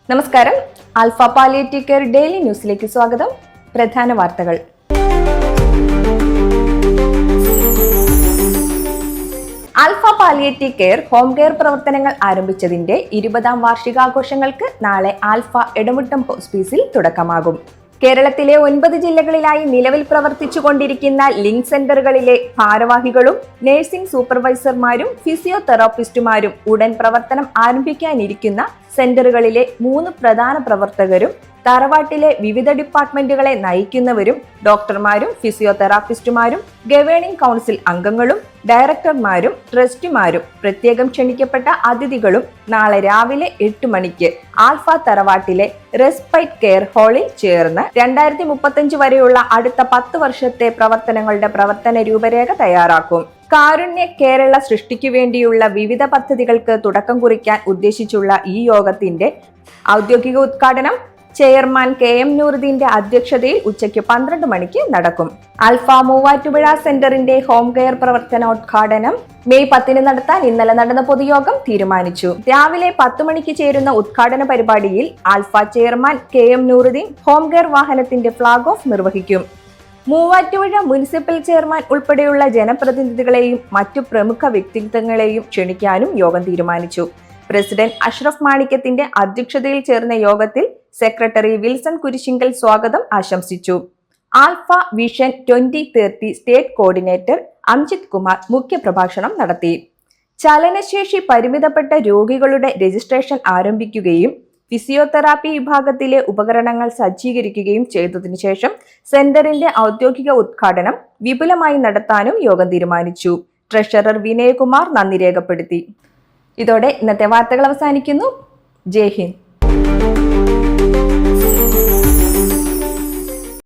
നമസ്കാരം. Alpha palliative care daily ന്യൂസിലേക്ക് സ്വാഗതം. പ്രധാന വാർത്തകൾ. Alpha palliative care home care പ്രവർത്തനങ്ങൾ ആരംഭിച്ചതിന്റെ 20ാം വാർഷികാഘോഷങ്ങൾക്ക് നാളെ ആൽഫ എടമുട്ടം ഹോസ്പിസിൽ തുടക്കമാകും. കേരളത്തിലെ 9 ജില്ലകളിലായി നിലവിൽ പ്രവർത്തിച്ചുകൊണ്ടിരിക്കുന്ന ലിങ്ക് സെന്ററുകളിലെ ഭാരവാഹികളും നഴ്സിംഗ് സൂപ്പർവൈസർമാരും ഫിസിയോതെറാപ്പിസ്റ്റുമാരും ഉടൻ പ്രവർത്തനം ആരംഭിക്കാനിരിക്കുന്ന സെന്ററുകളിലെ 3 പ്രധാന പ്രവർത്തകരും തറവാട്ടിലെ വിവിധ ഡിപ്പാർട്ട്മെന്റുകളെ നയിക്കുന്നവരും ഡോക്ടർമാരും ഫിസിയോതെറാപ്പിസ്റ്റുമാരും ഗവേണിംഗ് കൗൺസിൽ അംഗങ്ങളും ഡയറക്ടർമാരും ട്രസ്റ്റിമാരും പ്രത്യേകം ക്ഷണിക്കപ്പെട്ട അതിഥികളും നാളെ രാവിലെ 8 മണിക്ക് ആൽഫ തറവാട്ടിലെ റെസ്പൈറ്റ് കെയർ ഹാളിൽ ചേർന്ന് 2035 വരെയുള്ള അടുത്ത 10 വർഷത്തെ പ്രവർത്തനങ്ങളുടെ പ്രവർത്തന രൂപരേഖ തയ്യാറാക്കും. കാരുണ്യ കേരള സൃഷ്ടിക്കു വേണ്ടിയുള്ള വിവിധ പദ്ധതികൾക്ക് തുടക്കം കുറിക്കാൻ ഉദ്ദേശിച്ചുള്ള ഈ യോഗത്തിന്റെ ഔദ്യോഗിക ഉദ്ഘാടനം ചെയർമാൻ KM നൂറുദ്ദീന്റെ അധ്യക്ഷതയിൽ ഉച്ചയ്ക്ക് 12 മണിക്ക് നടക്കും. ആൽഫ മൂവാറ്റുപുഴ സെന്ററിന്റെ ഹോം കെയർ പ്രവർത്തനോദ്ഘാടനം മെയ് 10 നടത്താൻ ഇന്നലെ നടന്ന പൊതുയോഗം തീരുമാനിച്ചു. രാവിലെ 10 മണിക്ക് ചേരുന്ന ഉദ്ഘാടന പരിപാടിയിൽ Alpha chairman KM Nooruddeen home care വാഹനത്തിന്റെ ഫ്ളാഗ് ഓഫ് നിർവഹിക്കും. മൂവാറ്റുപുഴ മുനിസിപ്പൽ ചെയർമാൻ ഉൾപ്പെടെയുള്ള ജനപ്രതിനിധികളെയും മറ്റു പ്രമുഖ വ്യക്തിത്വങ്ങളെയും ക്ഷണിക്കാനും യോഗം തീരുമാനിച്ചു. പ്രസിഡന്റ് അഷ്റഫ് മാണിക്യത്തിന്റെ അധ്യക്ഷതയിൽ ചേർന്ന യോഗത്തിൽ സെക്രട്ടറി വിൽസൺ കുരിശിങ്കൽ സ്വാഗതം ആശംസിച്ചു. Alpha vision 2030 state coordinator Amjith Kumar മുഖ്യപ്രഭാഷണം നടത്തി. ചലനശേഷി പരിമിതപ്പെട്ട രോഗികളുടെ രജിസ്ട്രേഷൻ ആരംഭിക്കുകയും ഫിസിയോതെറാപ്പി വിഭാഗത്തിലെ ഉപകരണങ്ങൾ സജ്ജീകരിക്കുകയും ചെയ്തതിനു ശേഷം സെന്ററിന്റെ ഔദ്യോഗിക ഉദ്ഘാടനം വിപുലമായി നടത്താനും യോഗം തീരുമാനിച്ചു. ട്രഷറർ വിനയകുമാർ നന്ദി രേഖപ്പെടുത്തി. ഇതോടെ ഇന്നത്തെ വാർത്തകൾ അവസാനിക്കുന്നു. ജയ് ഹിന്ദ്.